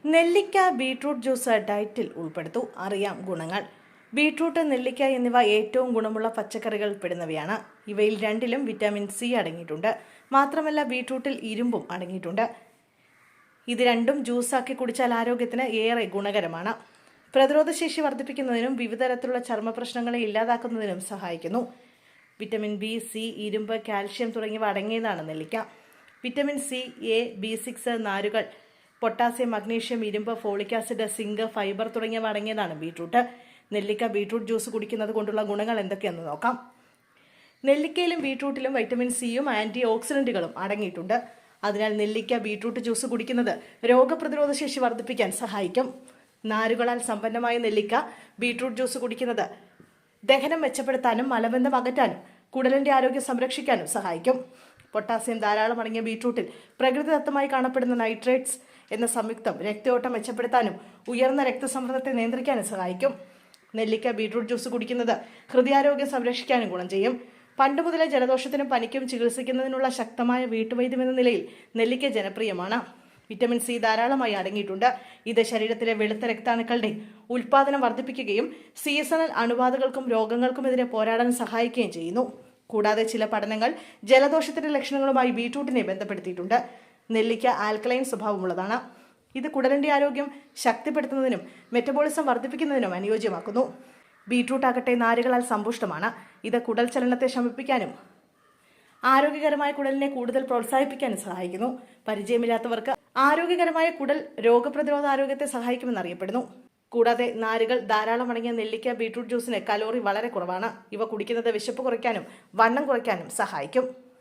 നെല്ലിക്ക beetroot juice ഡയറ്റിൽ ഉൾപ്പെടുത്തു. അറിയാം ഗുണങ്ങൾ. ബീട്രൂട്ട്, നെല്ലിക്ക എന്നിവ ഏറ്റവും ഗുണമുള്ള പച്ചക്കറികൾ പെടുന്നവയാണ്. ഇവയിൽ രണ്ടിലും വിറ്റാമിൻ സി അടങ്ങിയിട്ടുണ്ട്. മാത്രമല്ല ബീട്രൂട്ടിൽ ഇരുമ്പും അടങ്ങിയിട്ടുണ്ട്. ഇത് രണ്ടും ജ്യൂസാക്കി കുടിച്ചാൽ ആരോഗ്യത്തിന് ഏറെ ഗുണകരമാണ്. പ്രതിരോധശേഷി വർദ്ധിപ്പിക്കുന്നതിനും വിവിധ തരത്തിലുള്ള ചർമ്മ പ്രശ്നങ്ങളെ ഇല്ലാതാക്കുന്നതിനും സഹായിക്കുന്നു. വിറ്റമിൻ ബി, സി, ഇരുമ്പ്, കാൽഷ്യം തുടങ്ങിയവ അടങ്ങിയതാണ് നെല്ലിക്ക. വിറ്റമിൻ സി, എ, B6 നാരുകൾ, പൊട്ടാസ്യം, മഗ്നീഷ്യം, ഇരുമ്പ്, ഫോളിക് ആസിഡ്, സിങ്ക്, ഫൈബർ തുടങ്ങിയവ അടങ്ങിയതാണ് ബീട്രൂട്ട്. നെല്ലിക്ക ബീട്രൂട്ട് ജ്യൂസ് കുടിക്കുന്നത് കൊണ്ടുള്ള ഗുണങ്ങൾ എന്തൊക്കെയെന്ന് നോക്കാം. നെല്ലിക്കയിലും ബീട്രൂട്ടിലും വൈറ്റമിൻ സിയും ആന്റി ഓക്സിഡന്റുകളും അടങ്ങിയിട്ടുണ്ട്. അതിനാൽ നെല്ലിക്ക ബീട്രൂട്ട് ജ്യൂസ് കുടിക്കുന്നത് രോഗപ്രതിരോധ ശേഷി വർദ്ധിപ്പിക്കാൻ സഹായിക്കും. നാരുകളാൽ സമ്പന്നമായ നെല്ലിക്ക ബീട്രൂട്ട് ജ്യൂസ് കുടിക്കുന്നത് ദഹനം മെച്ചപ്പെടുത്താനും മലബന്ധം അകറ്റാനും കുടലിന്റെ ആരോഗ്യം സംരക്ഷിക്കാനും സഹായിക്കും. പൊട്ടാസ്യം ധാരാളം അടങ്ങിയ ബീട്രൂട്ടിൽ പ്രകൃതിദത്തമായി കാണപ്പെടുന്ന നൈട്രേറ്റ്സ് എന്ന സംയുക്തം രക്തയോട്ടം മെച്ചപ്പെടുത്താനും ഉയർന്ന രക്തസമ്മർദ്ദത്തെ നിയന്ത്രിക്കാനും സഹായിക്കും. നെല്ലിക്ക ബീട്രൂട്ട് ജ്യൂസ് കുടിക്കുന്നത് ഹൃദയാരോഗ്യം സംരക്ഷിക്കാനും ഗുണം ചെയ്യും. പണ്ട് മുതലേ ജലദോഷത്തിനും പനിക്കും ചികിത്സിക്കുന്നതിനുള്ള ശക്തമായ വീട്ടുവൈദ്യം എന്ന നിലയിൽ നെല്ലിക്ക ജനപ്രിയമാണ്. വിറ്റമിൻ സി ധാരാളമായി അടങ്ങിയിട്ടുണ്ട്. ഇത് ശരീരത്തിലെ വെളുത്ത രക്താണുക്കളുടെ ഉൽപ്പാദനം വർദ്ധിപ്പിക്കുകയും സീസണൽ അണുബാധകൾക്കും രോഗങ്ങൾക്കുമെതിരെ പോരാടാൻ സഹായിക്കുകയും ചെയ്യുന്നു. കൂടാതെ ചില പഠനങ്ങൾ ജലദോഷത്തിന്റെ ലക്ഷണങ്ങളുമായി ബീട്രൂട്ടിനെ ബന്ധപ്പെടുത്തിയിട്ടുണ്ട്. നെല്ലിക്ക ആൽക്കലൈൻ സ്വഭാവമുള്ളതാണ്. ഇത് കുടലിന്റെ ആരോഗ്യം ശക്തിപ്പെടുത്തുന്നതിനും മെറ്റബോളിസം വർദ്ധിപ്പിക്കുന്നതിനും അനുയോജ്യമാക്കുന്നു. ബീട്രൂട്ട് ആകട്ടെ നാരുകളാൽ സമ്പുഷ്ടമാണ്. ഇത് കുടൽ ചലനത്തെ ശമിപ്പിക്കാനും ആരോഗ്യകരമായ കുടലിനെ കൂടുതൽ പ്രോത്സാഹിപ്പിക്കാനും സഹായിക്കുന്നു. പരിചയമില്ലാത്തവർക്ക് ആരോഗ്യകരമായ കുടൽ രോഗപ്രതിരോധ ആരോഗ്യത്തെ സഹായിക്കുമെന്നറിയപ്പെടുന്നു. കൂടാതെ നാരുകൾ ധാരാളം അടങ്ങിയ നെല്ലിക്ക ബീട്രൂട്ട് ജ്യൂസിന് കലോറി വളരെ കുറവാണ്. ഇവ കുടിക്കുന്നത് വിശപ്പ് കുറയ്ക്കാനും വണ്ണം കുറയ്ക്കാനും സഹായിക്കും.